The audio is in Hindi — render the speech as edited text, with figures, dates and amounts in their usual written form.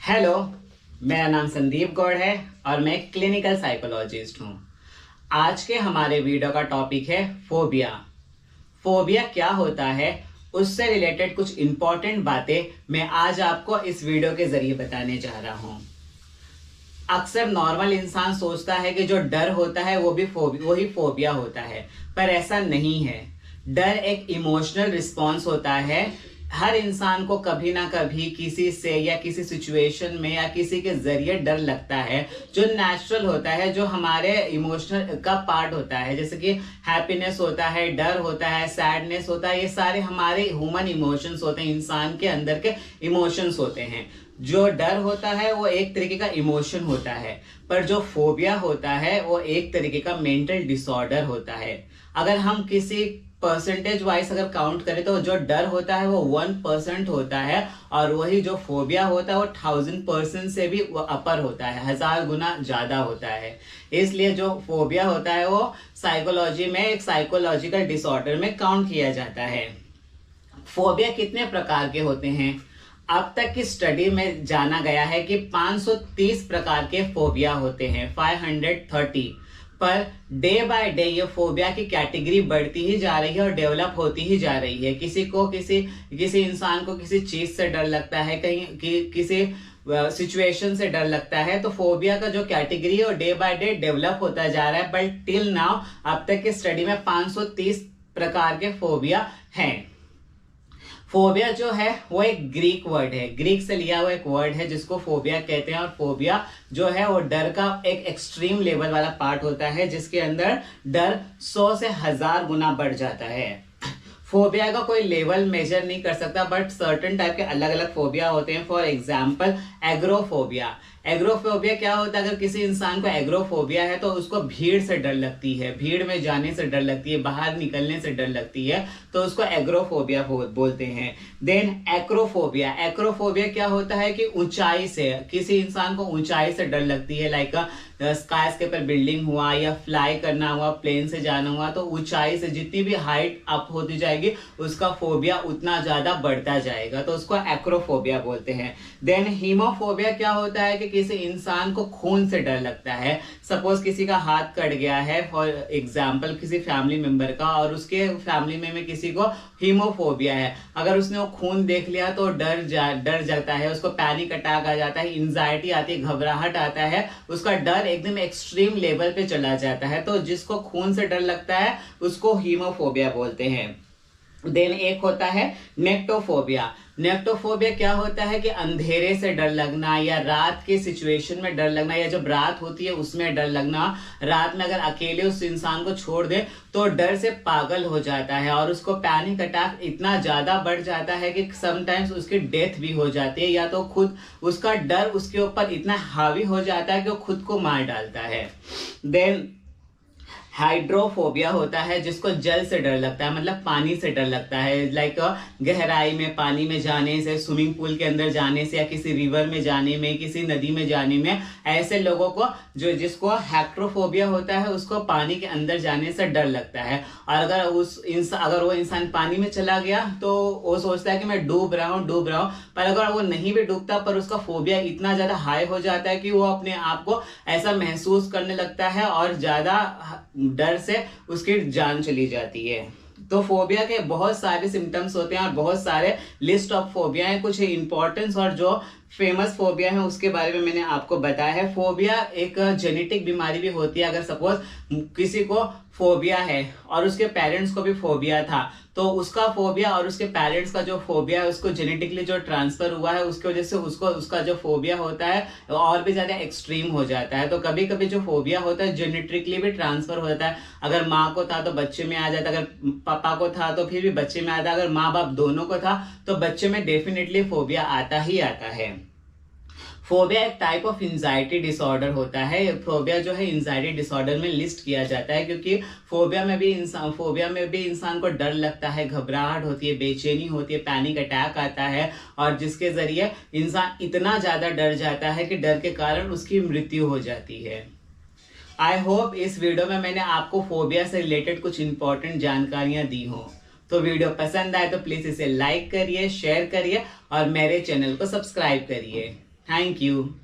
हेलो, मेरा नाम संदीप गौड़ है और मैं एक क्लिनिकल साइकोलॉजिस्ट हूँ। आज के हमारे वीडियो का टॉपिक है फोबिया। फोबिया क्या होता है, उससे रिलेटेड कुछ इम्पोर्टेंट बातें मैं आज आपको इस वीडियो के जरिए बताने जा रहा हूँ। अक्सर नॉर्मल इंसान सोचता है कि जो डर होता है वही फोबिया होता है, पर ऐसा नहीं है। डर एक इमोशनल रिस्पॉन्स होता है। हर इंसान को कभी ना कभी किसी से या किसी सिचुएशन में या किसी के जरिए डर लगता है, जो नेचुरल होता है, जो हमारे इमोशनल का पार्ट होता है। जैसे कि हैप्पीनेस होता है, डर होता है, सैडनेस होता है, ये सारे हमारे ह्यूमन इमोशंस होते हैं, इंसान के अंदर के इमोशंस होते हैं। जो डर होता है वो एक तरीके का इमोशन होता है, पर जो फोबिया होता है वो एक तरीके का मेंटल डिसऑर्डर होता है। अगर हम किसी परसेंटेज वाइज अगर काउंट करें तो जो डर होता है वो 1% होता है, और वही जो फोबिया होता है वो 1000% से भी अपर होता है, 1000 गुना ज्यादा होता है। इसलिए जो फोबिया होता है वो साइकोलॉजी में एक साइकोलॉजिकल डिसऑर्डर में काउंट किया जाता है। फोबिया कितने प्रकार के होते हैं? अब तक की स्टडी में जाना गया है कि 530 प्रकार के फोबिया होते हैं, 530। पर डे बाय डे ये फोबिया की कैटेगरी बढ़ती ही जा रही है और डेवलप होती ही जा रही है। किसी इंसान को किसी चीज से डर लगता है, किसी सिचुएशन से डर लगता है, तो फोबिया का जो कैटेगरी है वो डे बाय डे डेवलप होता जा रहा है। बट टिल नाउ अब तक की स्टडी में 530 प्रकार के फोबिया हैं। फोबिया जो है वो एक ग्रीक वर्ड है, ग्रीक से लिया हुआ एक वर्ड है जिसको फोबिया कहते हैं। और फोबिया जो है वो डर का एक एक्सट्रीम लेवल वाला पार्ट होता है, जिसके अंदर डर 100 से 1000 गुना बढ़ जाता है। फोबिया का कोई लेवल मेजर नहीं कर सकता, बट सर्टेन टाइप के अलग अलग फोबिया होते हैं। For example agoraphobia. एग्रोफोबिया क्या होता है? अगर किसी इंसान को एग्रोफोबिया है तो उसको भीड़ से डर लगती है, भीड़ में जाने से डर लगती है, बाहर निकलने से डर लगती है, तो उसको एग्रोफोबिया बोलते हैं। Then acrophobia. एक्रोफोबिया क्या होता है कि ऊंचाई से, किसी इंसान को ऊंचाई से डर लगती है, लाइक स्काई के ऊपर बिल्डिंग हुआ या फ्लाई करना हुआ, प्लेन से जाना हुआ, तो ऊंचाई से जितनी भी हाइट अप होती जाएगी उसका फोबिया उतना ज्यादा बढ़ता जाएगा, तो उसको एक्रोफोबिया बोलते हैं। देन हीमोफोबिया क्या होता है कि किसी इंसान को खून से डर लगता है। सपोज किसी का हाथ कट गया है, फॉर एग्जाम्पल किसी फैमिली मेंबर का, और उसके फैमिली में किसी को हीमोफोबिया है, अगर उसने वो खून देख लिया तो डर जाता है, उसको पैनिक अटैक आ जाता है, इंजाइटी आती है, घबराहट आता है, उसका डर एकदम एक्सट्रीम लेवल पे चला जाता है। तो जिसको खून से डर लगता है उसको हीमोफोबिया बोलते हैं। देन एक होता है नेक्टोफोबिया। नेक्टोफोबिया क्या होता है कि अंधेरे से डर लगना, या रात के सिचुएशन में डर लगना, या जब रात होती है उसमें डर लगना। रात में अगर अकेले उस इंसान को छोड़ दे तो डर से पागल हो जाता है, और उसको पैनिक अटैक इतना ज्यादा बढ़ जाता है कि समटाइम्स उसकी डेथ भी हो जाती है, या तो खुद उसका डर उसके ऊपर इतना हावी हो जाता है कि वो खुद को मार डालता है। देन हाइड्रोफोबिया होता है, जिसको जल से डर लगता है, मतलब पानी से डर लगता है, लाइक गहराई में पानी में जाने से, स्विमिंग पूल के अंदर जाने से, या किसी रिवर में जाने में, किसी नदी में जाने में। ऐसे लोगों को जिसको हाइड्रोफोबिया होता है उसको पानी के अंदर जाने से डर लगता है। और अगर वो इंसान पानी में चला गया तो वो सोचता है कि मैं डूब रहा हूँ, पर अगर वो नहीं भी डूबता, पर उसका फोबिया इतना ज्यादा हाई हो जाता है कि वो अपने आप को ऐसा महसूस करने लगता है और ज्यादा डर से उसकी जान चली जाती है। तो फोबिया के बहुत सारे सिम्टम्स होते हैं और बहुत सारे लिस्ट ऑफ फोबिया हैं। कुछ इंपॉर्टेंस और जो फेमस फोबिया है उसके बारे में मैंने आपको बताया है। फोबिया एक जेनेटिक बीमारी भी होती है। अगर सपोज किसी को फोबिया है और उसके पेरेंट्स को भी फोबिया था, तो उसका फोबिया और उसके पेरेंट्स का जो फोबिया है उसको जेनेटिकली जो ट्रांसफर हुआ है उसकी वजह से उसका जो फोबिया होता है और भी ज्यादा एक्सट्रीम हो जाता है। तो कभी कभी जो फोबिया होता है जेनेटिकली भी ट्रांसफर हो जाता है। अगर माँ को था तो बच्चे में आ जाता, अगर पापा को था तो फिर भी बच्चे में आता, अगर माँ बाप दोनों को था तो बच्चे में डेफिनेटली फोबिया आता ही आता है। फोबिया एक टाइप ऑफ एंजाइटी डिसऑर्डर होता है। फोबिया जो है एंजाइटी डिसऑर्डर में लिस्ट किया जाता है, क्योंकि फोबिया में भी इंसान को डर लगता है, घबराहट होती है, बेचैनी होती है, पैनिक अटैक आता है, और जिसके जरिए इंसान इतना ज्यादा डर जाता है कि डर के कारण उसकी मृत्यु हो जाती है। आई होप इस वीडियो में मैंने आपको फोबिया से रिलेटेड कुछ इंपॉर्टेंट जानकारियां दी हो। तो वीडियो पसंद आए तो प्लीज इसे लाइक करिए, शेयर करिए और मेरे चैनल को सब्सक्राइब करिए। Thank you.